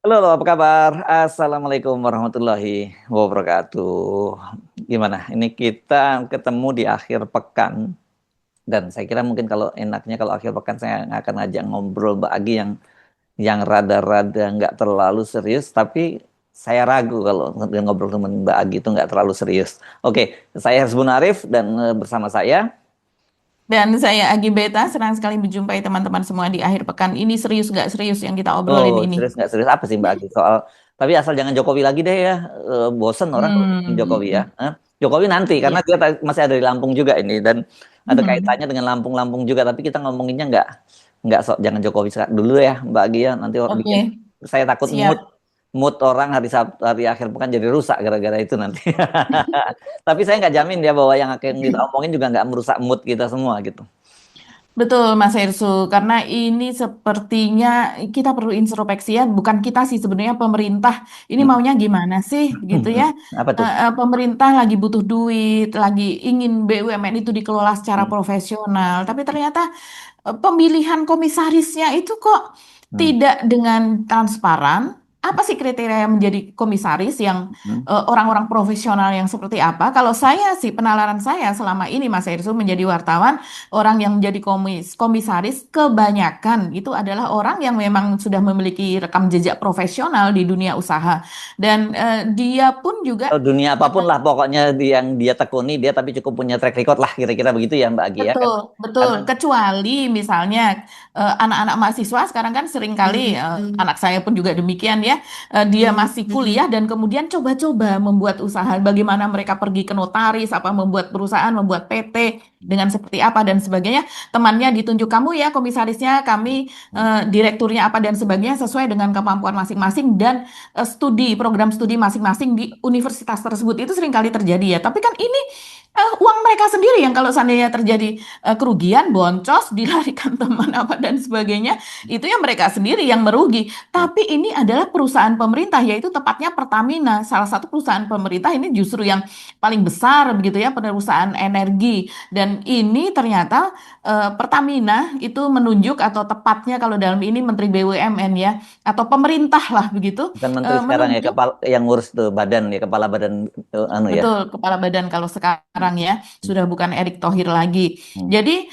Halo, apa kabar? Assalamualaikum warahmatullahi wabarakatuh. Gimana? Ini kita ketemu di akhir pekan dan saya kira mungkin kalau enaknya kalau akhir pekan saya akan ngajak ngobrol bagi yang rada-rada nggak terlalu serius, tapi saya ragu kalau ngobrol teman Mbak Agi itu nggak terlalu serius. Oke, saya Hersbun Arif dan bersama saya. Dan saya Agi Beta, senang sekali menjumpai teman-teman semua di akhir pekan. Ini serius nggak serius yang kita Oh, obrolin ini? serius nggak serius apa sih Mbak Agi soal tapi asal jangan Jokowi lagi deh ya. Bosen orang kalau ngomongin Jokowi ya. Hmm, Jokowi nanti karena iya. dia masih ada di Lampung juga ini dan ada Hmm, kaitannya dengan Lampung-Lampung juga tapi kita ngomonginnya nggak sok jangan Jokowi dulu ya Mbak Agi ya nanti bikin oke, saya takut mood siap. mood orang hari Sabtu hari akhir pekan jadi rusak gara-gara itu nanti. Tapi saya nggak jamin ya bahwa yang akan kita omongin juga nggak merusak mood kita semua gitu. Betul, Mas Hersu, karena ini sepertinya kita perlu introspeksi ya, bukan kita sih sebenarnya pemerintah ini Hmm. maunya gimana sih, gitu ya? Apa tuh? Pemerintah lagi butuh duit, lagi ingin BUMN itu dikelola secara Hmm. profesional, tapi ternyata pemilihan komisarisnya itu kok Hmm. tidak dengan transparan. Apa sih kriteria yang menjadi komisaris yang Hmm. orang-orang profesional yang seperti apa? Kalau saya sih penalaran saya selama ini Mas Hersu menjadi wartawan, orang yang menjadi komisaris kebanyakan itu adalah orang yang memang sudah memiliki rekam jejak profesional di dunia usaha dan dia pun juga Oh, dunia apapun lah pokoknya yang dia tekuni dia tapi cukup punya track record lah kira-kira begitu ya Mbak Agi ya kan betul, betul. karena Kecuali misalnya anak-anak mahasiswa sekarang kan seringkali anak saya pun juga demikian ya, dia masih kuliah dan kemudian coba-coba membuat usaha, bagaimana mereka pergi ke notaris, apa membuat perusahaan, membuat PT dengan seperti apa dan sebagainya. Temannya ditunjuk kamu ya komisarisnya, kami direkturnya apa dan sebagainya sesuai dengan kemampuan masing-masing dan program studi masing-masing di universitas tersebut itu seringkali terjadi ya. Tapi kan ini uang mereka sendiri yang kalau seandainya terjadi kerugian, boncos, dilarikan teman apa dan sebagainya, itu ya mereka sendiri yang merugi. Tapi ini adalah perusahaan pemerintah, yaitu tepatnya Pertamina, salah satu perusahaan pemerintah ini justru yang paling besar begitu ya, perusahaan energi. Dan ini ternyata Pertamina itu menunjuk atau tepatnya kalau dalam ini Menteri BUMN ya, atau pemerintah lah begitu, bukan menteri sekarang ya menunjuk. kepala yang ngurus tuh badan ya kepala badan anu ya. Betul, kepala badan kalau sekarang ya sudah bukan Erick Thohir lagi. Hmm. Jadi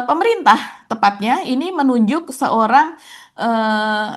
pemerintah tepatnya ini menunjuk seorang eh,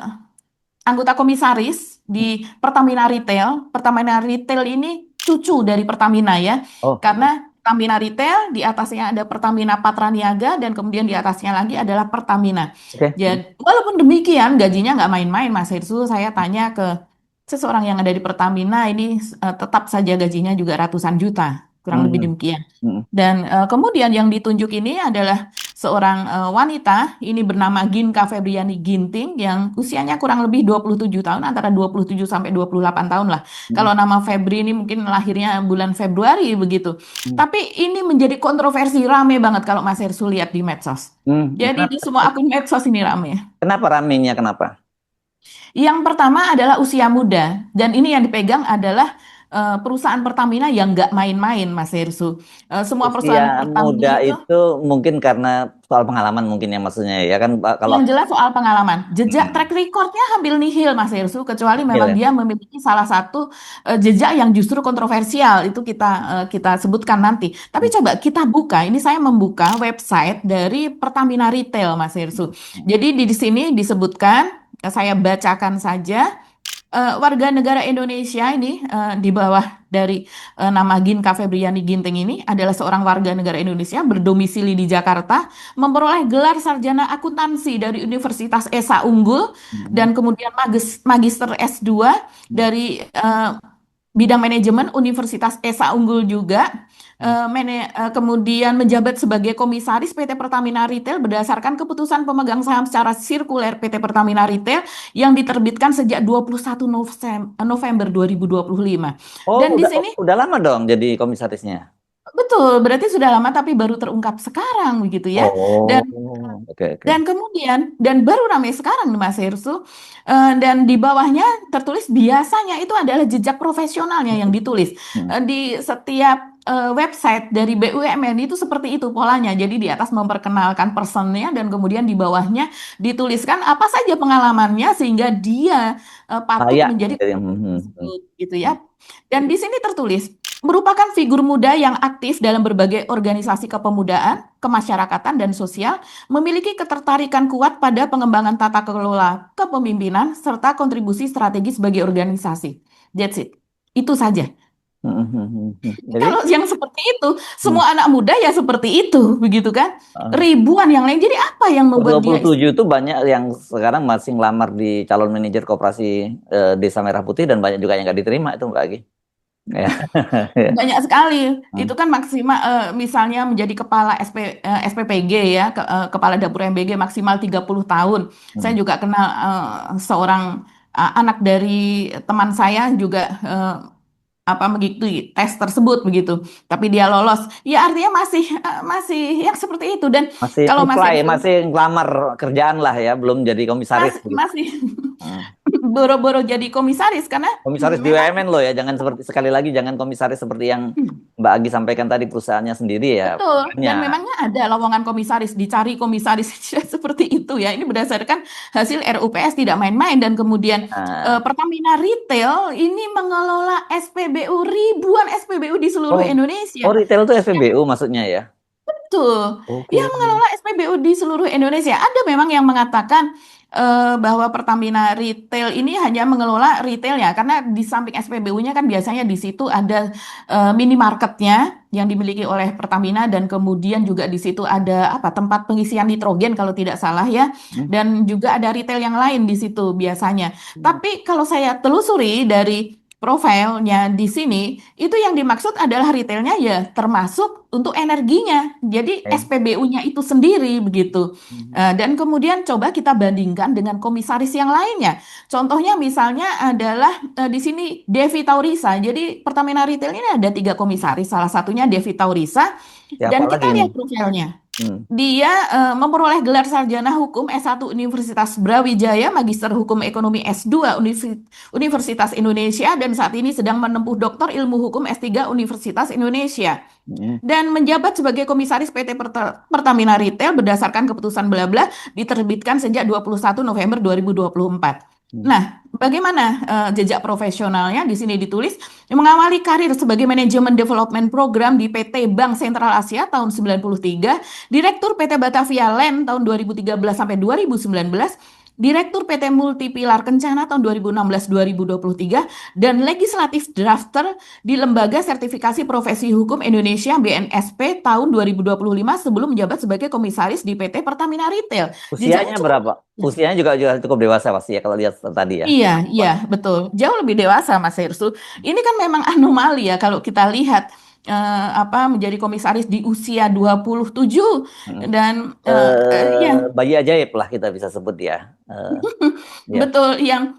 anggota komisaris di Pertamina Retail. Pertamina Retail ini cucu dari Pertamina ya, Oh, karena Pertamina Retail di atasnya ada Pertamina Patraniaga dan kemudian di atasnya lagi adalah Pertamina. oke. Jadi walaupun demikian gajinya nggak main-main Mas Hirsu. Saya tanya ke seseorang yang ada di Pertamina ini tetap saja gajinya juga ratusan juta, kurang lebih Hmm. demikian. Hmm. Dan kemudian yang ditunjuk ini adalah seorang wanita, ini bernama Ginka Febriani Ginting, yang usianya kurang lebih 27 tahun, antara 27 sampai 28 tahun lah. Hmm. Kalau nama Febri ini mungkin lahirnya bulan Februari begitu. Hmm. Tapi ini menjadi kontroversi rame banget kalau Mas Hersu lihat di medsos. Jadi Kenapa, di semua akun medsos ini rame. kenapa ramenya kenapa? Yang pertama adalah usia muda, dan ini yang dipegang adalah perusahaan Pertamina yang nggak main-main, Mas Hersu. Semua Usia perusahaan Pertamina muda itu itu mungkin karena soal pengalaman mungkin ya maksudnya ya kan Pak, kalau yang jelas soal pengalaman, jejak hmm, track recordnya hampir nihil, Mas Hersu, kecuali iya memang ya. dia memiliki salah satu jejak yang justru kontroversial, itu kita sebutkan nanti. Tapi Hmm. coba kita buka, ini saya membuka website dari Pertamina Retail, Mas Hersu. Hmm. Jadi di sini disebutkan, saya bacakan saja. Warga negara Indonesia ini di bawah dari nama Ginka Febriani Ginting ini adalah seorang warga negara Indonesia berdomisili di Jakarta, memperoleh gelar sarjana akuntansi dari Universitas Esa Unggul Hmm. dan kemudian magister S2 dari bidang manajemen Universitas Esa Unggul juga. Hmm. Kemudian menjabat sebagai komisaris PT Pertamina Retail berdasarkan keputusan pemegang saham secara sirkuler PT Pertamina Retail yang diterbitkan sejak 21 November 2025. Oh, Dan di sini udah lama dong jadi komisarisnya. betul, berarti sudah lama tapi baru terungkap sekarang begitu ya. Dan Oh, oke oke. dan baru ramai sekarang nih Mas Hersu. Dan di bawahnya tertulis biasanya itu adalah jejak profesionalnya yang ditulis. Hmm. Di setiap website dari BUMN itu seperti itu polanya. Jadi di atas memperkenalkan personnya dan kemudian di bawahnya dituliskan apa saja pengalamannya sehingga dia patut Layak menjadi gitu ya. tersebut gitu ya. Dan di sini tertulis merupakan figur muda yang aktif dalam berbagai organisasi kepemudaan, kemasyarakatan dan sosial, memiliki ketertarikan kuat pada pengembangan tata kelola kepemimpinan serta kontribusi strategis bagi organisasi. That's it. Itu saja. Jadi Kalau yang seperti itu, hmm, semua anak muda ya seperti itu, begitu kan? eh, Ribuan yang lain. Jadi apa yang membuat dia 27 itu banyak yang sekarang masih ngelamar di calon manajer koperasi Desa Merah Putih dan banyak juga yang nggak diterima itu Mbak Agi. Ya. banyak sekali? Hmm, Itu kan maksimal, misalnya menjadi kepala SPPG ya, kepala dapur MBG maksimal 30 tahun. Saya hmm. juga kenal seorang anak dari teman saya juga apa mengikuti tes tersebut begitu. Tapi dia lolos. Ya artinya masih yang seperti itu dan Masih kalau Mas apply, Ersu masih ngelamar kerjaan lah ya, belum jadi komisaris begitu. masih Hmm. boro-boro jadi komisaris karena Komisaris memang BUMN loh ya, jangan seperti sekali lagi jangan komisaris seperti yang Mbak Agi sampaikan tadi perusahaannya sendiri ya. betul dan Banyak. memangnya ada lowongan komisaris dicari komisaris seperti itu ya. Ini berdasarkan hasil RUPS tidak main-main dan kemudian Nah, Pertamina Retail ini mengelola SPBU ribuan SPBU di seluruh oh, Indonesia. oh retail itu SPBU maksudnya ya. Betul. Oke. Yang mengelola SPBU di seluruh Indonesia. Ada memang yang mengatakan bahwa Pertamina Retail ini hanya mengelola retailnya karena di samping SPBU-nya kan biasanya di situ ada minimarketnya yang dimiliki oleh Pertamina dan kemudian juga di situ ada apa tempat pengisian nitrogen kalau tidak salah ya Hmm. dan juga ada retail yang lain di situ biasanya. Tapi kalau saya telusuri dari profilnya di sini itu yang dimaksud adalah retailnya ya termasuk untuk energinya. Jadi Oke. SPBU-nya itu sendiri begitu. Hmm. Dan kemudian coba kita bandingkan dengan komisaris yang lainnya. Contohnya misalnya adalah di sini Devi Taurisa. Jadi Pertamina Retail ini ada 3 komisaris. Salah satunya Devi Taurisa. Siapa Dan kita lagi nih? lihat profilnya. Hmm. Dia memperoleh gelar sarjana hukum S1 Universitas Brawijaya, Magister Hukum Ekonomi S2 Universitas Indonesia, dan saat ini sedang menempuh Doktor Ilmu Hukum S3 Universitas Indonesia. Hmm. Dan menjabat sebagai komisaris PT Pertamina Retail berdasarkan keputusan bla bla diterbitkan sejak 21 November 2024. Hmm. Nah, bagaimana jejak profesionalnya di sini ditulis mengawali karir sebagai manajemen development program di PT Bank Sentral Asia tahun 93, Direktur PT Batavia Land tahun 2013 sampai 2019, Direktur PT Multipilar Kencana tahun 2016-2023, dan legislatif drafter di Lembaga Sertifikasi Profesi Hukum Indonesia BNSP tahun 2025 sebelum menjabat sebagai komisaris di PT Pertamina Retail. Jejaknya Usianya cukup. berapa? Usianya juga cukup dewasa pasti ya kalau lihat tadi ya. Iya, iya, betul. Jauh lebih dewasa, Mas Hersu. Ini kan memang anomali ya kalau kita lihat apa menjadi komisaris di usia 27 Hmm. dan ya Bayi ajaib lah kita bisa sebut ya. Ya. betul yang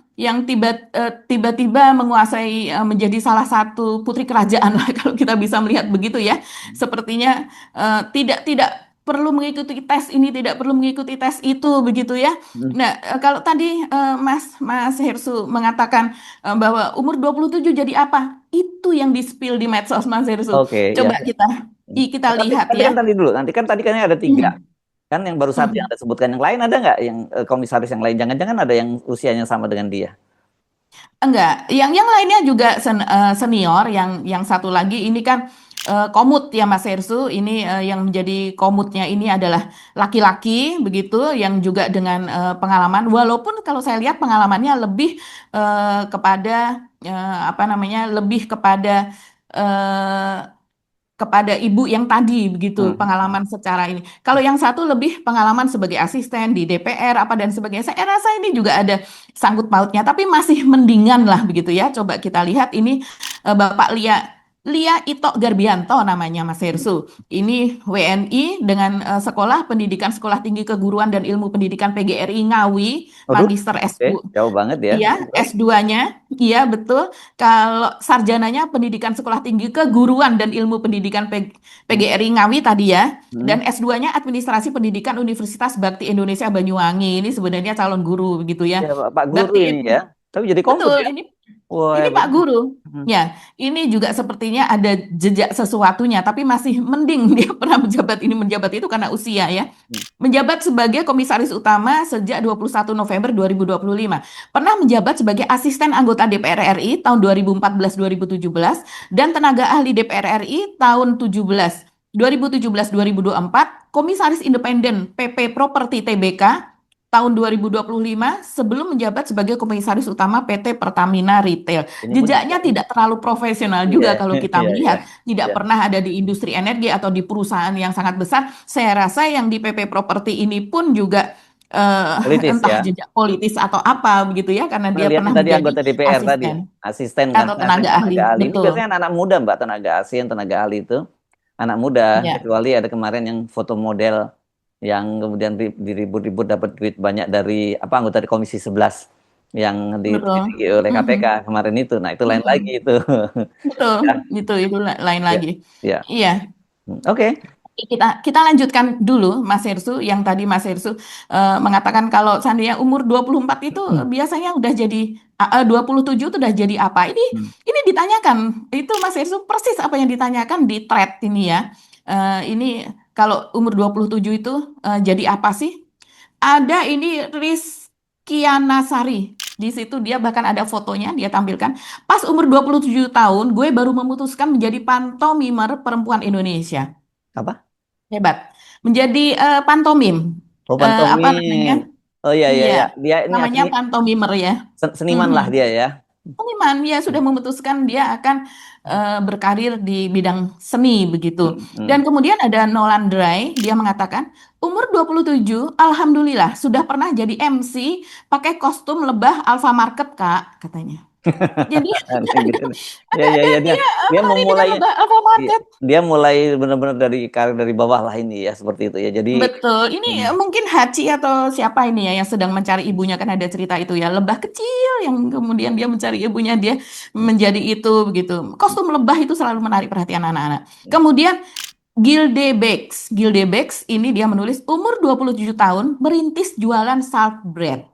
tiba-tiba menguasai menjadi salah satu putri kerajaan lah kalau kita bisa melihat begitu ya. Sepertinya tidak perlu mengikuti tes ini, tidak perlu mengikuti tes itu begitu ya. Hmm. Nah, kalau tadi Mas Hersu mengatakan bahwa umur 27 jadi apa? Itu yang di-spill di medsos Mas Hersu. Oke, ya. Coba kita Tapi lihat tapi kan ya. tadi dulu, nanti kan tadi kan ada tiga. Hmm. Kan yang baru satu yang Hmm. Anda sebutkan. Yang lain ada nggak yang komisaris yang lain? Jangan-jangan ada yang usianya sama dengan dia. Enggak, yang lainnya juga senior, yang satu lagi ini kan komut ya Mas Hersu, ini yang menjadi komutnya ini adalah laki-laki begitu, yang juga dengan pengalaman, walaupun kalau saya lihat pengalamannya lebih kepada apa namanya, lebih kepada ibu yang tadi begitu Hmm. pengalaman secara ini. Kalau yang satu lebih pengalaman sebagai asisten di DPR apa dan sebagainya. Saya rasa ini juga ada sangkut pautnya, tapi masih mendingan lah begitu ya. Coba kita lihat ini Bapak Lia Ito Garbianto namanya Mas Hersu. Ini WNI dengan Sekolah Tinggi Keguruan dan Ilmu Pendidikan PGRI Ngawi, Waduh, Magister oke, S2. jauh banget ya. Iya, S2-nya, iya betul. Kalau sarjananya Pendidikan Sekolah Tinggi Keguruan dan Ilmu Pendidikan Hmm. PGRI Ngawi tadi ya. Hmm. Dan S2-nya Administrasi Pendidikan Universitas Bakti Indonesia Banyuwangi. Ini sebenarnya calon guru begitu ya. Ya, Pak Guru Bakti ini itu ya. Tapi jadi komut betul ya. ini Wah, Ini Pak berarti. Guru, Hmm. ya, ini juga sepertinya ada jejak sesuatunya, tapi masih mending dia pernah menjabat ini menjabat itu karena usia ya. Hmm. Menjabat sebagai komisaris utama sejak 21 November 2025. Pernah menjabat sebagai asisten anggota DPR RI tahun 2014-2017 dan tenaga ahli DPR RI tahun 2017-2024, komisaris independen PP Properti TBK tahun 2025 sebelum menjabat sebagai komisaris utama PT Pertamina Retail. Ini pun juga. Jejaknya tidak terlalu profesional Iya, juga kalau kita iya, iya, melihat, tidak iya. pernah ada di industri energi atau di perusahaan yang sangat besar. Saya rasa yang di PP Properti ini pun juga Politis entah ya. jejak politis atau apa begitu ya, karena Nah, dia lihatnya pernah tadi menjadi anggota DPR tadi, asisten asisten kan, atau asisten tenaga tenaga ahli. ahli. Ini biasanya Betul. anak-anak muda, Mbak, tenaga asing, tenaga ahli itu anak muda. Ya, Kecuali ada kemarin yang foto model yang kemudian diribut-ribut dapat duit banyak dari apa anggota di Komisi 11 yang betul. diselidiki oleh KPK Mhm, kemarin itu. Nah, itu lain lagi mhm. itu. Betul, Ya, itu lain ya, lagi. ya. Iya. Oke. Kita lanjutkan dulu Mas Hersu yang tadi Mas Hersu mengatakan kalau seandainya umur 24 itu Hmm. biasanya udah jadi 27 itu udah jadi apa? Ini ditanyakan. Itu Mas Hersu persis apa yang ditanyakan di thread ini ya. Ini kalau umur 27 itu jadi apa sih? Ada ini Rizkiana Sari. Di situ dia bahkan ada fotonya dia tampilkan. Pas umur 27 tahun, gue baru memutuskan menjadi pantomimer perempuan Indonesia. Apa? Hebat. Menjadi pantomim. Oh, Apa namanya? pantomim. Oh, iya, iya, Iya, iya. Dia ini namanya asli pantomimer ya. seniman Mhm. lah dia ya. Seniman, ya sudah memutuskan dia akan berkarir di bidang seni begitu. Hmm, Dan hmm. kemudian ada Nolan Dry, dia mengatakan, umur 27, alhamdulillah sudah pernah jadi MC pakai kostum lebah Alfamart, Kak, katanya. Jadi Ada ada, gitu. Ya, ya, ada ya, dia dia dia menari dengan memulai lebah Alfamart. dia mulai benar-benar dari karir dari bawah lah ini ya seperti itu ya. Jadi Betul, ini hmm, mungkin Hachi atau siapa ini ya yang sedang mencari ibunya kan ada cerita itu ya lebah kecil yang kemudian dia mencari ibunya dia menjadi itu begitu. Kostum lebah itu selalu menarik perhatian anak-anak. Kemudian Gilde Bex ini dia menulis umur 27 tahun merintis jualan salt bread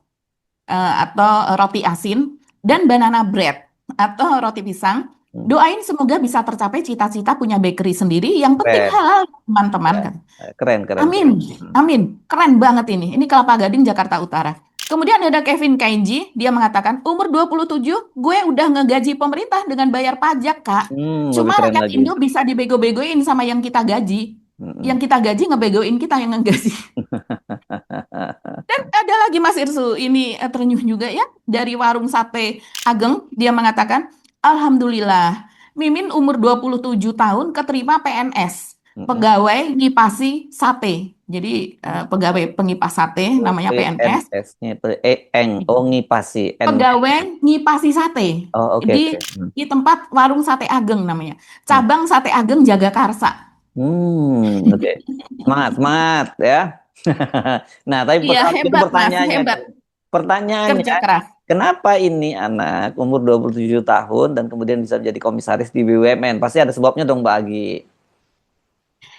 atau roti asin dan banana bread atau roti pisang. hmm, Doain semoga bisa tercapai cita-cita punya bakery sendiri. Yang penting keren, halal teman-teman ya. kan. Keren, keren, Amin, keren. Hmm. amin. Keren banget ini. Ini Kelapa Gading, Jakarta Utara. Kemudian ada Kevin Kainji, dia mengatakan, umur 27, gue udah ngegaji pemerintah dengan bayar pajak, Kak. Lebih Cuma keren rakyat lagi. Indo bisa dibego-begoin sama yang kita gaji. Hmm. Yang kita gaji ngebegoin kita yang ngegaji. Dan ada lagi Mas Irsu, ini ternyuh juga ya, dari warung sate Ageng, dia mengatakan, Alhamdulillah, Mimin umur 27 tahun keterima PNS, Hmm. pegawai ngipasi sate. Jadi pegawai pengipas sate Oh, namanya PNS, PNS-nya itu oh ngipasi N. pegawai ngipasi sate Oh, oke, di oke. di tempat warung sate Ageng namanya. Hmm. Cabang Sate Ageng Jagakarsa. Oke. Semangat, semangat ya. Nah, tapi Iya, itu hebat Mas, pertanyaannya hebat. tuh. Pertanyaannya, Kerja keras. kenapa ini anak umur 27 tahun dan kemudian bisa menjadi komisaris di BUMN? Pasti ada sebabnya dong, Mbak Agi.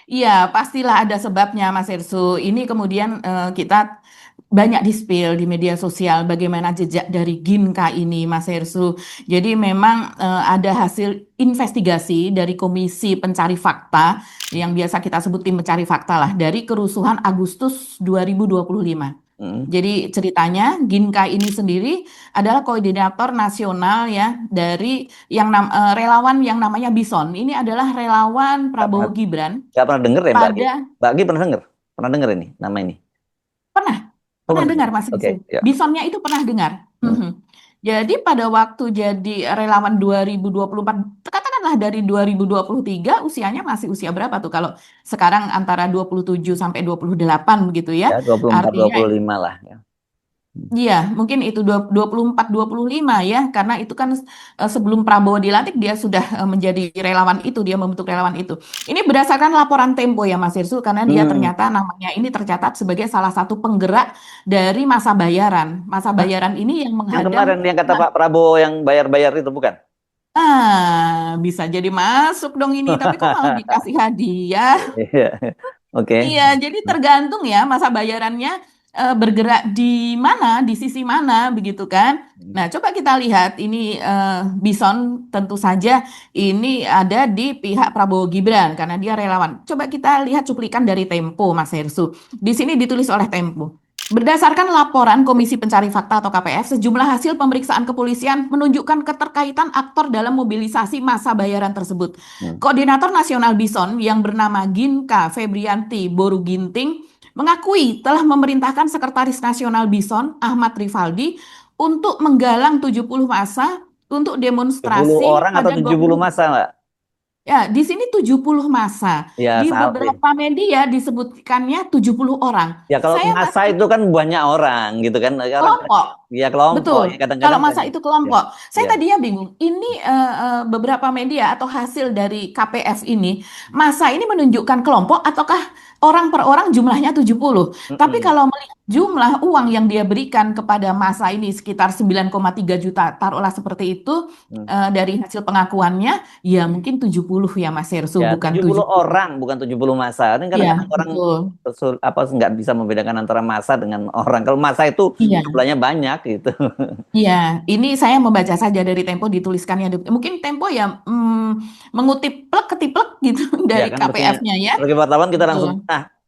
Iya, pastilah ada sebabnya, Mas Ersu. Ini kemudian kita banyak di-spill di media sosial bagaimana jejak dari Ginka ini, Mas Ersu. Jadi memang ada hasil investigasi dari Komisi Pencari Fakta yang biasa kita sebut tim pencari fakta lah dari kerusuhan Agustus 2025. Hmm. Jadi ceritanya Ginka ini sendiri adalah koordinator nasional ya dari relawan yang namanya Bison. Ini adalah relawan Nggak pernah, Prabowo Gibran nggak pernah denger ya, Mbak Agi? pada Mbak Agi pernah denger? Pernah denger ini, nama ini? pernah Oh, pernah pernah dengar denger. Mas Oke, Rizky. ya. Bisonnya itu pernah dengar. Hmm. Mhm. Jadi pada waktu jadi relawan 2024, katakanlah dari 2023 usianya masih usia berapa tuh? Kalau sekarang antara 27 sampai 28 begitu ya. Ya, 24, Artinya 25 lah. Ya. Hmm. iya, mungkin itu 24 25 ya, karena itu kan sebelum Prabowo dilantik dia sudah menjadi relawan itu, dia membentuk relawan itu. Ini berdasarkan laporan Tempo ya Mas Irsu, karena dia Hmm. ternyata namanya ini tercatat sebagai salah satu penggerak dari masa bayaran. Masa Hah? bayaran ini yang Yang menghadang, kemarin yang kata nah, Pak Prabowo yang bayar-bayar itu bukan? bisa jadi masuk dong ini, tapi kok malah dikasih hadiah? Iya. Oke. Iya, jadi tergantung ya masa bayarannya. bergerak di mana, di sisi mana, begitu kan? Nah, coba kita lihat ini Bison tentu saja ini ada di pihak Prabowo Gibran karena dia relawan. Coba kita lihat cuplikan dari Tempo, Mas Hersu. Di sini ditulis oleh Tempo. Berdasarkan laporan Komisi Pencari Fakta atau KPF, sejumlah hasil pemeriksaan kepolisian menunjukkan keterkaitan aktor dalam mobilisasi massa bayaran tersebut. Hmm. Koordinator Nasional Bison yang bernama Ginka Febrianti Boruginting mengakui telah memerintahkan Sekretaris Nasional Bison Ahmad Rivaldi untuk menggalang 70 massa untuk 70 demonstrasi orang atau pada 70 masa, Mbak? Ya, di sini 70 massa. Ya, Di salah. beberapa media disebutkannya 70 orang. Ya kalau Saya masa masih itu kan banyak orang gitu kan. Orang kelompok. ya kelompok Betul. ya Kalau kadang-kadang masa banyak. itu Ya. kelompok, saya Ya. tadinya bingung. Ini beberapa media atau hasil dari KPF ini, masa ini menunjukkan kelompok ataukah orang per orang jumlahnya 70. Tapi Mm-mm. kalau melihat jumlah uang yang dia berikan kepada masa ini sekitar 9,3 juta, taruhlah seperti itu Hmm. dari hasil pengakuannya, ya mungkin 70 ya Mas Hersu, Ya, bukan 70 70. orang bukan 70 masa. Ini Iya, kadang-kadang orang betul. apa nggak bisa membedakan antara masa dengan orang. Kalau masa itu Iya. jumlahnya banyak gitu. Iya, ini saya membaca saja dari Tempo dituliskannya. Mungkin Tempo ya mengutip plek ketiplek gitu Ya dari kan mestinya KPF-nya ya. sebagai wartawan kita Betul. langsung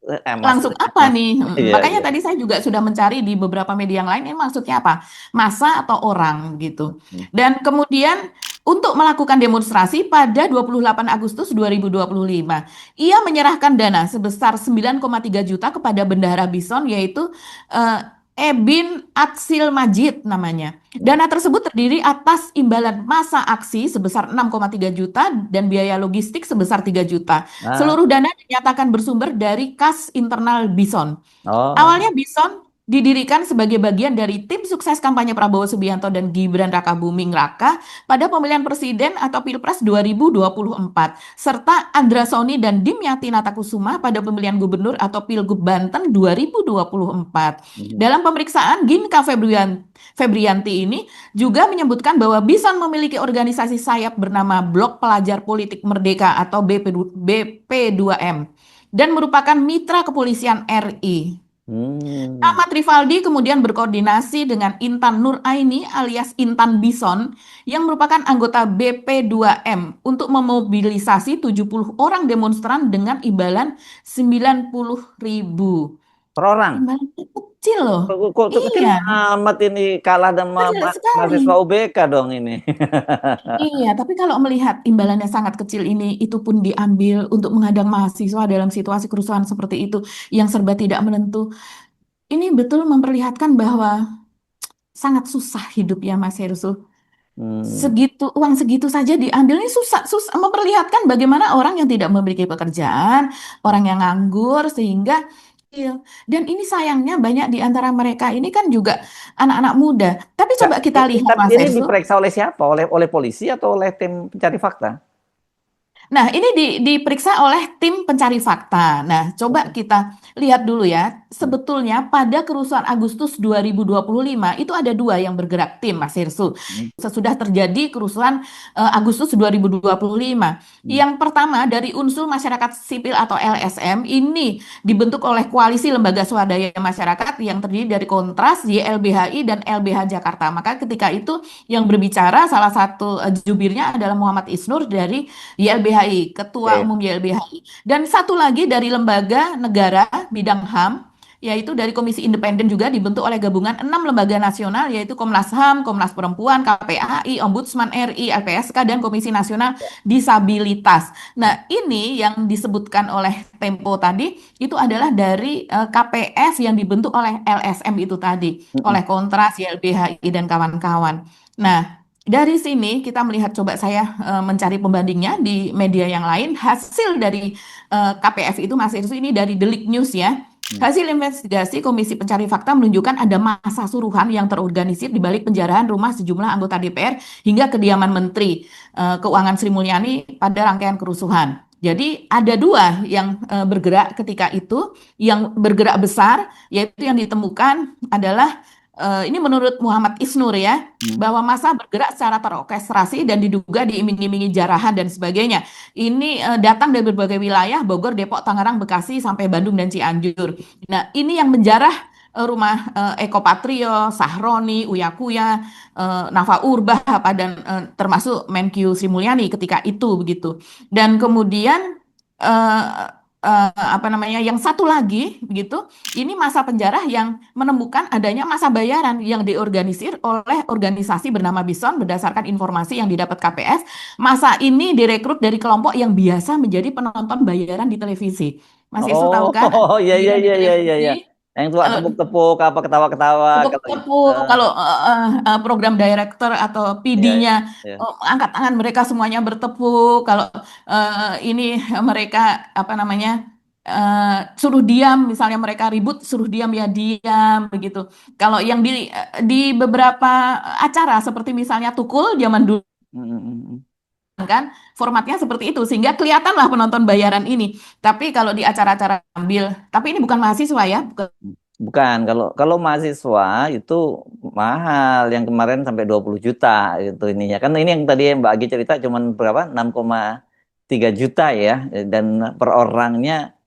Langsung maksudnya apa nih? iya Makanya iya. tadi saya juga sudah mencari di beberapa media yang lain, ini maksudnya apa? Masa atau orang gitu. Hmm. Dan kemudian untuk melakukan demonstrasi pada 28 Agustus 2025, ia menyerahkan dana sebesar 9,3 juta kepada Bendahara Bison yaitu eh, Ebin Atsil Majid namanya. Dana tersebut terdiri atas imbalan masa aksi sebesar 6,3 juta dan biaya logistik sebesar 3 juta. Nah, Seluruh dana dinyatakan bersumber dari kas internal Bison. oh. Awalnya Bison didirikan sebagai bagian dari tim sukses kampanye Prabowo Subianto dan Gibran Rakabuming Raka pada pemilihan presiden atau Pilpres 2024, serta Andra Soni dan Dimyati Natakusuma pada pemilihan gubernur atau Pilgub Banten 2024. Mhm. Dalam pemeriksaan, Ginka Febrianti ini juga menyebutkan bahwa Bison memiliki organisasi sayap bernama Blok Pelajar Politik Merdeka atau BP2M dan merupakan mitra kepolisian RI. Hmm. Ahmad Rivaldi kemudian berkoordinasi dengan Intan Nuraini alias Intan Bison yang merupakan anggota BP2M untuk memobilisasi 70 orang demonstran dengan imbalan 90.000. Per orang. Imbalan kecil loh. Kok kecil Iya, amat ini kalah sama kecil sekali. mahasiswa UBK dong ini. Iya, tapi kalau melihat imbalannya sangat kecil ini, itu pun diambil untuk menghadang mahasiswa dalam situasi kerusuhan seperti itu yang serba tidak menentu. Ini betul memperlihatkan bahwa sangat susah hidup ya Mas Herusu. Hmm. Segitu uang segitu saja diambil ini susah, susah memperlihatkan bagaimana orang yang tidak memiliki pekerjaan, orang yang nganggur sehingga iya. Dan ini sayangnya banyak di antara mereka ini kan juga anak-anak muda. Tapi Kak, coba kita lihat tapi Mas ini Hersu. diperiksa oleh siapa? Oleh polisi atau oleh tim pencari fakta? Nah, ini diperiksa oleh tim pencari fakta. Nah, coba kita lihat dulu ya. Hmm. Sebetulnya pada kerusuhan Agustus 2025 itu ada dua yang bergerak tim, Mas Hirsu. Hmm. Sesudah terjadi kerusuhan Agustus 2025. Hmm. Yang pertama dari unsur masyarakat sipil atau LSM ini dibentuk oleh koalisi lembaga swadaya masyarakat yang terdiri dari Kontras, YLBHI, dan LBH Jakarta. Maka ketika itu yang berbicara salah satu jubirnya adalah Muhammad Isnur dari YLBHI, Ya, Ketua ya. Umum YLBHI. Dan satu lagi dari lembaga negara bidang HAM, yaitu dari Komisi Independen juga dibentuk oleh gabungan 6 lembaga nasional, yaitu Komnas HAM, Komnas Perempuan, KPAI, Ombudsman RI, LPSK, dan Komisi Nasional Disabilitas. Nah, ini yang disebutkan oleh Tempo tadi, itu adalah dari KPF yang dibentuk oleh LSM itu tadi, Mm-mm. oleh Kontras, YLBHI, dan kawan-kawan. Nah, dari sini kita melihat coba saya mencari pembandingnya di media yang lain. Hasil dari KPF itu Mas Irsu ini dari Delik News ya. Hmm. Hasil investigasi Komisi Pencari Fakta menunjukkan ada massa suruhan yang terorganisir di balik penjarahan rumah sejumlah anggota DPR hingga kediaman Menteri Keuangan Sri Mulyani pada rangkaian kerusuhan. Jadi ada dua yang bergerak ketika itu, yang bergerak besar, yaitu yang ditemukan adalah ini menurut Muhammad Isnur ya, Hmm. bahwa massa bergerak secara terorkestrasi dan diduga diiming-imingi jarahan dan sebagainya. Ini datang dari berbagai wilayah, Bogor, Depok, Tangerang, Bekasi, sampai Bandung dan Cianjur. Nah, ini yang menjarah rumah Eko Patrio, Sahroni, Uya Kuya, Nafa Urbah, apa dan termasuk Menkyu Sri Mulyani ketika itu begitu. Dan kemudian eh, apa namanya yang satu lagi begitu, ini masa penjara yang menemukan adanya masa bayaran yang diorganisir oleh organisasi bernama Bison berdasarkan informasi yang didapat KPS. Masa ini direkrut dari kelompok yang biasa menjadi penonton bayaran di televisi. Mas Irsu tahu Oh, kan ada iya iya bayaran di iya iya iya televisi? iya. Yang tua Kalau tepuk-tepuk apa ketawa-ketawa kalau itu. tepuk-tepuk, kalau program director atau Iya PD-nya iya. angkat tangan mereka semuanya bertepuk. Kalau ini mereka apa namanya suruh diam, misalnya mereka ribut suruh diam ya diam begitu. Kalau yang di beberapa acara seperti misalnya Tukul zaman dulu Mm, mm, mm. kan formatnya seperti itu sehingga kelihatanlah penonton bayaran ini. Tapi kalau di acara-acara ambil, tapi ini bukan mahasiswa ya, bukan. Bukan, kalau kalau mahasiswa itu mahal. Yang kemarin sampai 20 juta itu ininya. Kan ini yang tadi yang Mbak Agi cerita cuman berapa? 6,3 juta ya. Dan per orangnya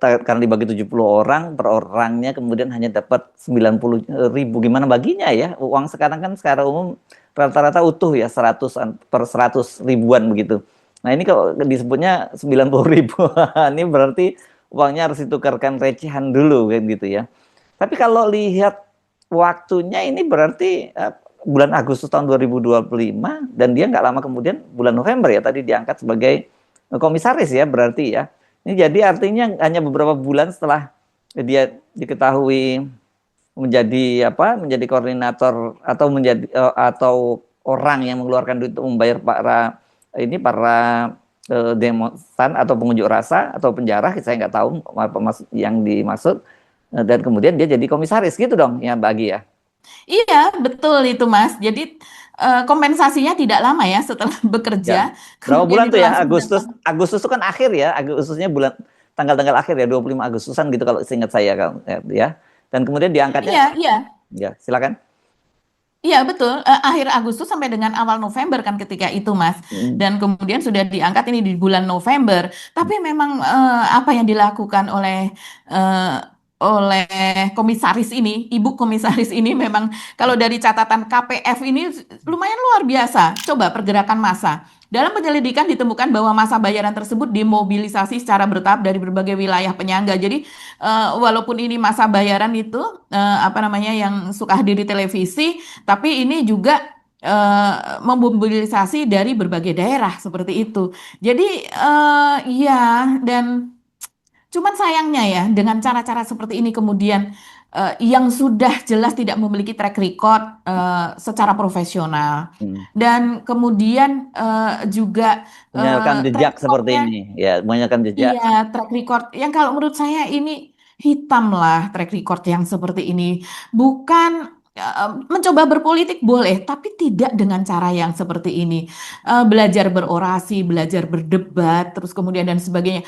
karena dibagi 70 orang, per orangnya kemudian hanya dapat 90 ribu. Gimana baginya ya? Uang sekarang kan secara umum rata-rata utuh ya 100 per 100 ribuan begitu. Nah ini kalau disebutnya 90 ribu, ini berarti uangnya harus ditukarkan recehan dulu kan gitu ya. Tapi kalau lihat waktunya ini berarti bulan Agustus tahun 2025 dan dia nggak lama kemudian bulan November ya tadi diangkat sebagai komisaris ya berarti ya. Ini jadi artinya hanya beberapa bulan setelah dia diketahui menjadi apa? Menjadi koordinator atau menjadi atau orang yang mengeluarkan duit untuk membayar para demonstran atau pengunjuk rasa atau penjara, saya nggak tahu apa yang dimaksud. Dan kemudian dia jadi komisaris gitu dong ya Mbak Agi ya. Iya, betul itu Mas. Jadi kompensasinya tidak lama ya setelah bekerja, Ya. Berapa kemudian bulan itu tuh ya? langsung Agustus. dapat. Agustus itu kan akhir ya. Agustusnya bulan tanggal-tanggal akhir ya 25 Agustusan gitu kalau seingat saya kan ya. Dan kemudian diangkatnya Iya, iya. ya, silakan. Iya, betul. Akhir Agustus sampai dengan awal November kan ketika itu, Mas. Hmm. Dan kemudian sudah diangkat ini di bulan November. Tapi memang apa yang dilakukan eh, oleh komisaris ini, ibu komisaris ini memang kalau dari catatan KPF ini lumayan luar biasa. Coba pergerakan massa. Dalam penyelidikan ditemukan bahwa massa bayaran tersebut dimobilisasi secara bertahap dari berbagai wilayah penyangga. Jadi walaupun ini massa bayaran itu apa namanya yang suka hadir di televisi, tapi ini juga memobilisasi dari berbagai daerah seperti itu. Jadi ya dan cuman sayangnya ya dengan cara-cara seperti ini kemudian yang sudah jelas tidak memiliki track record secara profesional Hmm. dan kemudian juga Meninggalkan track jejak seperti recordnya ini ya, meninggalkan jejak. iya track record yang kalau menurut saya ini hitam lah track record yang seperti ini bukan mencoba berpolitik boleh tapi tidak dengan cara yang seperti ini. Belajar berorasi belajar berdebat terus kemudian dan sebagainya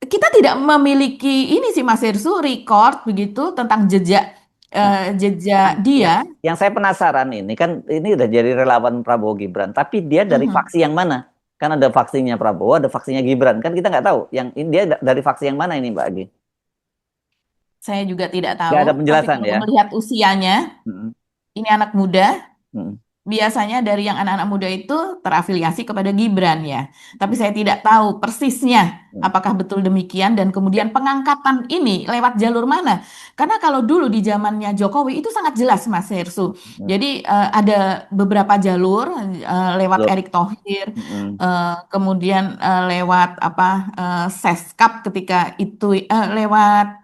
kita tidak memiliki ini sih Mas Hersu record begitu tentang jejak Nah, jejak nah, dia. yang saya penasaran ini kan ini udah jadi relawan Prabowo Gibran, tapi dia dari Mhm. faksi yang mana? Kan ada faksinya Prabowo, ada faksinya Gibran, kan kita nggak tahu. Yang ini dia dari faksi yang mana ini Mbak Agi? Saya juga tidak Nggak tahu, ada tapi penjelasan kalau ya. melihat usianya, Mm-mm, ini anak muda. mm-mm, Biasanya dari yang anak-anak muda itu terafiliasi kepada Gibran ya. Tapi saya tidak tahu persisnya mm-mm. apakah betul demikian dan Ya, kemudian pengangkatan ini lewat jalur mana. Karena kalau dulu di zamannya Jokowi itu sangat jelas Mas Hersu. mm, Jadi ada beberapa jalur lewat betul. Erick Thohir, Mm-mm. kemudian lewat apa Seskap ketika itu lewat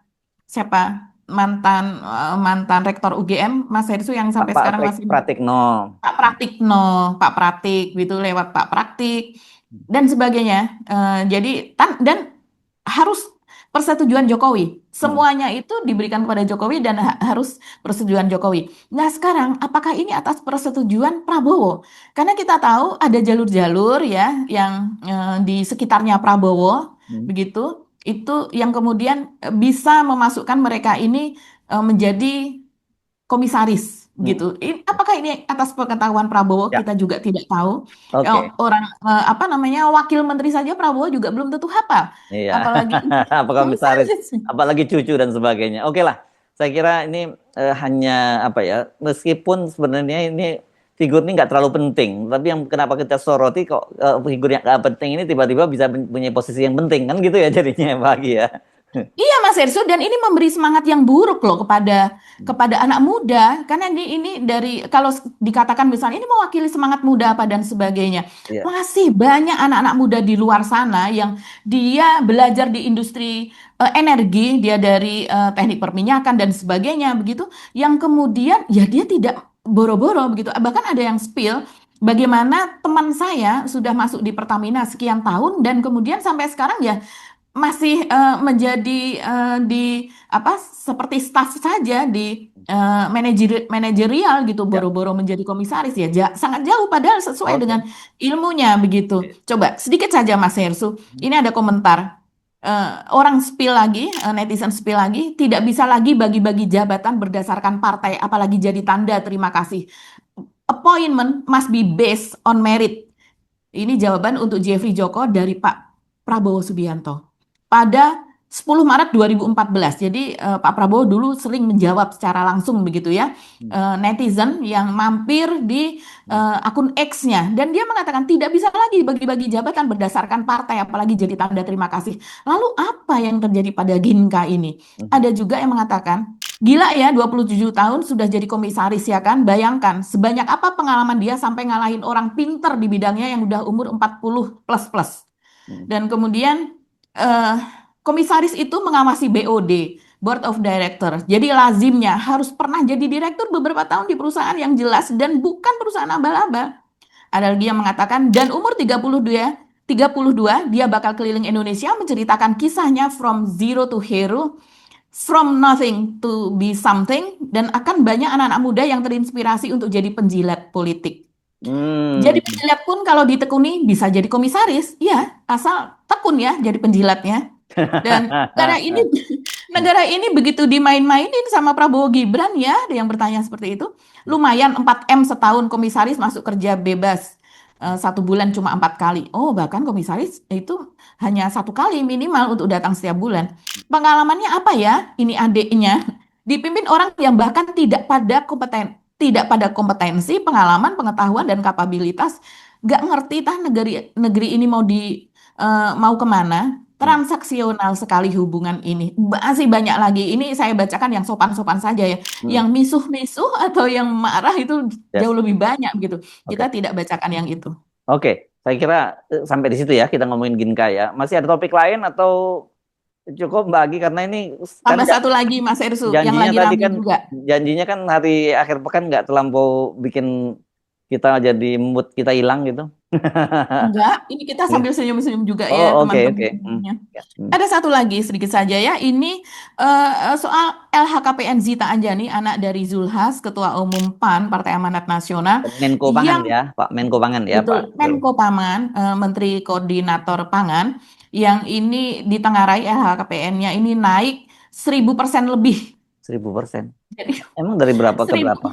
siapa mantan rektor UGM Mas Hersu yang sampai Pak sekarang masih Pratikno. Pak Pratikno, Pak Pratik gitu lewat Pak Praktik dan sebagainya. Jadi dan harus persetujuan Jokowi. Mm, Semuanya itu diberikan kepada Jokowi dan harus persetujuan Jokowi. Nah, sekarang apakah ini atas persetujuan Prabowo? Karena kita tahu ada jalur-jalur ya yang di sekitarnya Prabowo mm, begitu. Itu yang kemudian bisa memasukkan mereka ini menjadi komisaris gitu. mm. Apakah ini atas pengetahuan Prabowo? Ya, Kita juga tidak tahu. oke. Orang apa namanya wakil menteri saja Prabowo juga belum tentu hafal, Iya. apalagi Apa komisaris, komisaris. apalagi cucu dan sebagainya. Oke lah. saya kira ini hanya apa ya, meskipun sebenarnya ini figur ini nggak terlalu penting, tapi yang kenapa kita soroti kok figur yang nggak penting ini tiba-tiba bisa punya posisi yang penting kan gitu ya jadinya Pagi ya. Iya Mas Erso, dan ini memberi semangat yang buruk loh kepada kepada anak muda, karena ini dari kalau dikatakan misalnya ini mewakili semangat muda apa dan sebagainya, Iya, masih banyak anak-anak muda di luar sana yang dia belajar di industri energi, dia dari teknik perminyakan dan sebagainya begitu, yang kemudian ya dia tidak boro-boro begitu, bahkan ada yang spill. Bagaimana teman saya sudah masuk di Pertamina sekian tahun dan kemudian sampai sekarang ya masih menjadi di apa seperti staff saja di manajerial gitu ya. boro-boro menjadi komisaris ya sangat jauh padahal sesuai dengan Oke. ilmunya begitu. Coba sedikit saja Mas Hersu. Ini ada komentar orang spill lagi, netizen spill lagi, tidak bisa lagi bagi-bagi jabatan berdasarkan partai apalagi jadi tanda terima kasih. Appointment must be based on merit. Ini jawaban untuk Jeffrey Joko dari Pak Prabowo Subianto pada 10 Maret 2014. Jadi Pak Prabowo dulu sering menjawab secara langsung begitu ya Hmm. netizen yang mampir di akun X-nya dan dia mengatakan tidak bisa lagi bagi-bagi jabatan berdasarkan partai apalagi jadi tanda terima kasih. Lalu apa yang terjadi pada Ginka ini? Hmm. Ada juga yang mengatakan gila ya 27 tahun sudah jadi komisaris ya kan? Bayangkan sebanyak apa pengalaman dia sampai ngalahin orang pinter di bidangnya yang udah umur 40 plus-plus. Hmm. Dan kemudian eh, komisaris itu mengawasi BOD, Board of Director. Jadi lazimnya harus pernah jadi direktur beberapa tahun di perusahaan yang jelas dan bukan perusahaan abal-abal. Ada lagi yang mengatakan dan umur 32 dia bakal keliling Indonesia menceritakan kisahnya from zero to hero, from nothing to be something, dan akan banyak anak-anak muda yang terinspirasi untuk jadi penjilat politik. Hmm. Jadi penjilat pun kalau ditekuni bisa jadi komisaris, ya asal tekun ya jadi penjilatnya. Dan negara ini begitu dimain-mainin sama Prabowo Gibran ya, ada yang bertanya seperti itu. Lumayan 4M setahun komisaris masuk kerja bebas. 1 bulan cuma 4 kali. Oh, bahkan komisaris itu hanya 1 kali minimal untuk datang setiap bulan. Pengalamannya apa ya? Ini adiknya dipimpin orang yang bahkan tidak pada kompetensi, pengalaman, pengetahuan dan kapabilitas. Gak ngerti tah negeri negeri ini mau kemana. Hmm. Transaksional sekali hubungan ini. Masih banyak lagi. Ini saya bacakan yang sopan-sopan saja ya. Hmm. Yang misuh-misuh atau yang marah itu Yes. jauh lebih banyak gitu. Oke. Kita tidak bacakan yang itu. Oke, saya kira sampai di situ ya kita ngomongin Ginka ya. Masih ada topik lain atau cukup Mbak Agi karena ini kan Tambah satu lagi Mas Ersu, yang janjinya lagi tadi rame kan juga. janjinya kan hari akhir pekan nggak terlampau bikin kita jadi mood kita hilang gitu. Enggak, ini kita sambil senyum-senyum juga ya Oh, oke oke. Hmm. teman-teman. Ya. Hmm. Ada satu lagi sedikit saja ya. Ini soal LHKPN Zita Anjani, anak dari Zulhas, Ketua Umum PAN, Partai Amanat Nasional, Menko Pangan yang ya, Pak Menko Pangan ya, Pak. betul Menko Paman, Menteri Koordinator Pangan, yang ini ditengarai LHKPN-nya ini naik 1000% lebih. 1000%. Jadi Emang dari berapa ke 1000 berapa?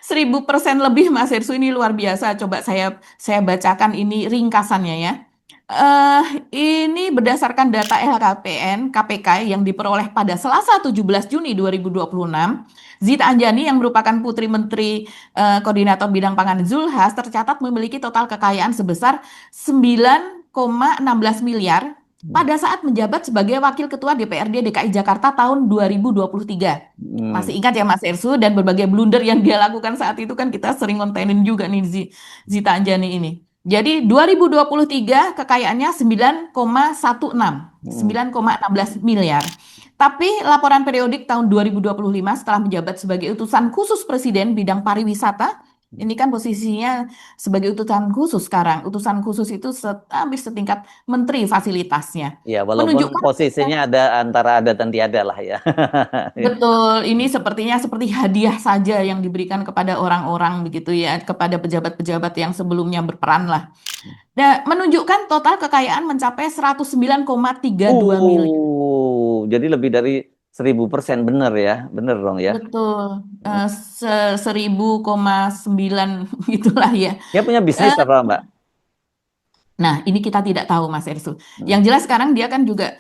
1000% lebih Mas Hersu ini luar biasa. Coba saya bacakan ini ringkasannya ya. Eh, ini berdasarkan data LHKPN KPK yang diperoleh pada Selasa 17 Juni 2026, Zita Anjani yang merupakan Putri Menteri Koordinator Bidang Pangan Zulhas tercatat memiliki total kekayaan sebesar 9,16 miliar pada saat menjabat sebagai Wakil Ketua DPRD DKI Jakarta tahun 2023. Masih Hmm. ingat ya Mas Ersu dan berbagai blunder yang dia lakukan saat itu kan kita sering kontenin juga nih Zita Anjani ini. Jadi 2023 kekayaannya 9,16 Hmm. 9,16 miliar. Tapi laporan periodik tahun 2025 setelah menjabat sebagai utusan khusus Presiden bidang pariwisata, ini kan posisinya sebagai utusan khusus sekarang. Utusan khusus itu hampir setingkat menteri fasilitasnya. Ya, walaupun Menunjukkan posisinya ada antara ada dan tiada lah ya. betul, ini sepertinya seperti hadiah saja yang diberikan kepada orang-orang begitu ya, kepada pejabat-pejabat yang sebelumnya berperan lah. Dan menunjukkan total kekayaan mencapai 109,32 miliar. Jadi lebih dari 1000% bener ya, bener dong ya. Betul, 1000,9 gitulah ya. Dia punya bisnis Eh, apa Mbak? Nah, ini kita tidak tahu Mas Ersu. Hmm. Yang jelas sekarang dia kan juga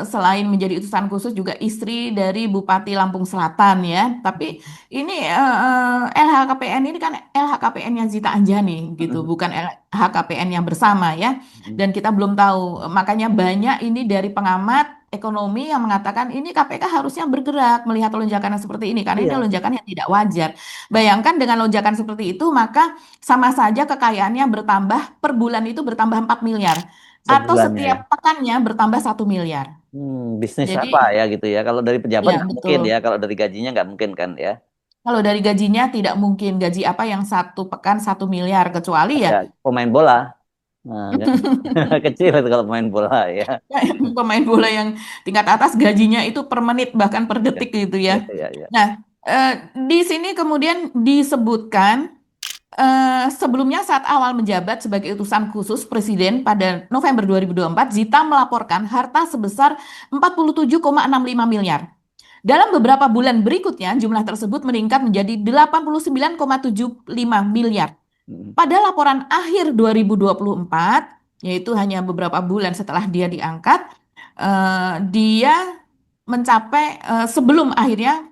selain menjadi utusan khusus juga istri dari Bupati Lampung Selatan ya. Tapi ini LHKPN ini kan LHKPN-nya Zita Anjani gitu, Mm-mm. bukan LHKPN yang bersama ya. Mm-mm. Dan kita belum tahu. Makanya banyak ini dari pengamat ekonomi yang mengatakan ini KPK harusnya bergerak melihat lonjakan yang seperti ini karena ini Iya, lonjakan yang tidak wajar. Bayangkan dengan lonjakan seperti itu maka sama saja kekayaannya bertambah per bulan itu bertambah 4 miliar atau sebulannya ya. setiap pekannya bertambah 1 miliar. Bisnis Jadi apa ya gitu ya? Kalau dari pejabat ya nggak mungkin betul. ya, kalau dari gajinya nggak mungkin kan ya. Kalau dari gajinya tidak mungkin gaji apa yang 1 pekan 1 miliar kecuali ya Ya pemain bola, nah, kan? Kecil itu kalau pemain bola ya. pemain bola yang tingkat atas gajinya itu per menit bahkan per Ya, detik gitu ya, ya. ya, ya. Nah, di sini kemudian disebutkan sebelumnya saat awal menjabat sebagai utusan khusus Presiden pada November 2024, Zita melaporkan harta sebesar 47,65 miliar. Dalam beberapa bulan berikutnya, jumlah tersebut meningkat menjadi 89,75 miliar. Mm. Pada laporan akhir 2024, yaitu hanya beberapa bulan setelah dia diangkat, dia mencapai sebelum akhirnya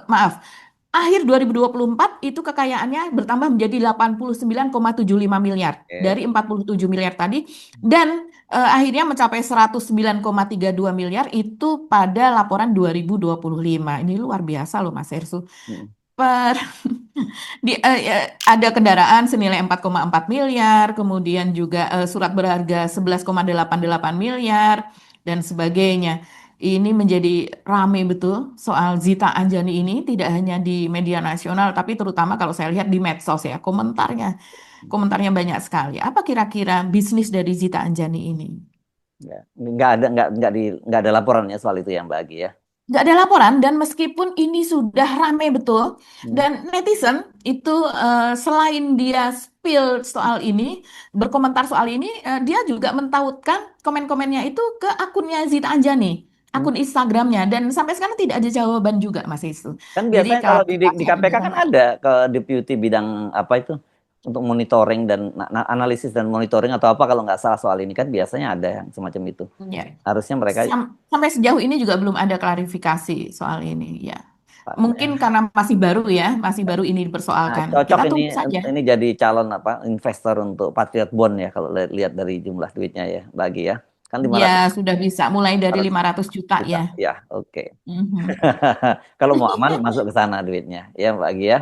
maaf, akhir 2024 itu kekayaannya bertambah menjadi 89,75 miliar Oke. dari 47 miliar tadi dan akhirnya mencapai 109,32 miliar itu pada laporan 2025. Ini luar biasa loh Mas Ersu. Mm. Per ada kendaraan senilai 4,4 miliar, kemudian juga surat berharga 11,88 miliar dan sebagainya. Ini menjadi rame betul soal Zita Anjani ini tidak hanya di media nasional tapi terutama kalau saya lihat di medsos ya komentarnya banyak sekali. Apa kira-kira bisnis dari Zita Anjani ini? Ya. Nggak ada laporannya soal itu yang bagi ya. Nggak ada laporan dan meskipun ini sudah rame betul Hmm. dan netizen itu selain dia spill soal ini berkomentar soal ini dia juga mentautkan komen-komennya itu ke akunnya Zita Anjani Hmm. akun Instagramnya dan sampai sekarang tidak ada jawaban juga Mas Isu. Kan Jadi biasanya kalau di kapasitasnya KPK kan berjalan. ada ke deputy bidang apa itu untuk monitoring dan analisis dan monitoring atau apa kalau nggak salah soal ini kan biasanya ada yang semacam itu. Ya. Harusnya mereka Sampai sejauh ini juga belum ada klarifikasi soal ini ya. Mungkin ya. karena masih baru ya, masih baru ini Nah, dipersoalkan. cocok Kita ini tunggu saja. ini jadi calon apa investor untuk Patriot Bond ya kalau lihat dari jumlah duitnya ya bagi ya. Kan Ya, 500 sudah bisa mulai dari 500 juta juta ya. ya. Oke. Mhm. Kalau mau aman masuk ke sana duitnya ya Mbak Gia.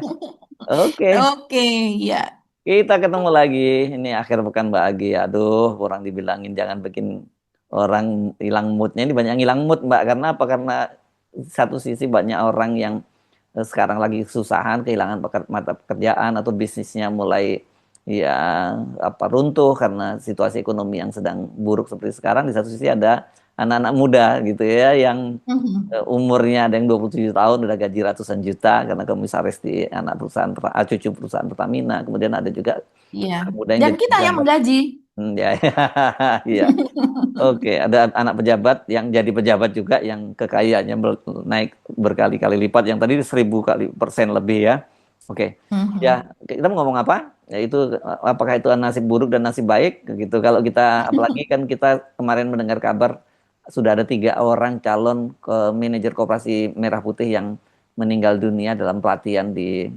Oke. Oke, ya. Kita ketemu lagi. Ini akhir pekan Mbak Aduh, kurang dibilangin jangan bikin orang hilang moodnya. Ini banyak yang hilang mood Mbak. Karena apa? Karena satu sisi banyak orang yang sekarang lagi kesusahan, kehilangan mata pekerjaan atau bisnisnya mulai ya apa runtuh karena situasi ekonomi yang sedang buruk seperti sekarang. Di satu sisi ada anak-anak muda gitu ya yang Mhm. umurnya ada yang 27 tahun udah gaji ratusan juta karena komisaris di anak perusahaan cucu perusahaan Pertamina. Kemudian ada juga Iya. muda yang Dan jadi kita yang pejabat. menggaji. Ya, iya. Oke, ada anak pejabat yang jadi pejabat juga yang kekayaannya naik berkali-kali lipat yang tadi 1000% lebih ya. Oke. Mhm. Ya, kita mau ngomong apa? Ya itu apakah itu nasib buruk dan nasib baik gitu. Kalau kita apalagi kan kita kemarin mendengar kabar sudah ada 3 orang calon ke manajer koperasi Merah Putih yang meninggal dunia dalam pelatihan di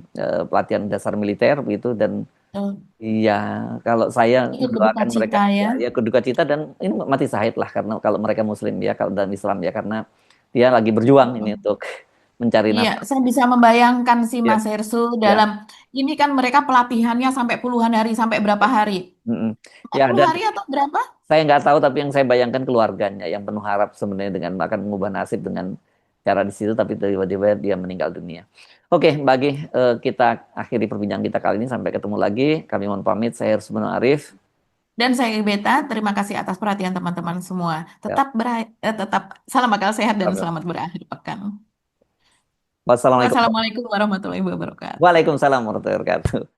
pelatihan dasar militer begitu dan Oh, iya, kalau saya ikut berduka mendoakan mereka cita ya, ya. ya berduka cita dan ini mati syahid lah karena kalau mereka Muslim ya, kalau dalam Islam ya karena dia lagi berjuang ini Mhm. untuk mencari Iya, nafkah. saya bisa membayangkan sih Ya, Mas Hersu ya, dalam ini kan mereka pelatihannya sampai puluhan hari, sampai berapa hari? mm-mm. Empat Ya puluh dan hari atau berapa? saya nggak tahu tapi yang saya bayangkan keluarganya yang penuh harap sebenarnya dengan akan mengubah nasib dengan cara di situ tapi tiba-tiba dia meninggal dunia. Oke, bagi kita akhiri perbincangan kita kali ini sampai ketemu lagi. Kami mohon pamit. Saya Rusman Arif. Dan saya Beta, terima kasih atas perhatian teman-teman semua. Ya, Tetap salam akal sehat dan selamat berakhir pekan. wassalamualaikum. Wassalamualaikum warahmatullahi wabarakatuh. Waalaikumsalam warahmatullahi wabarakatuh.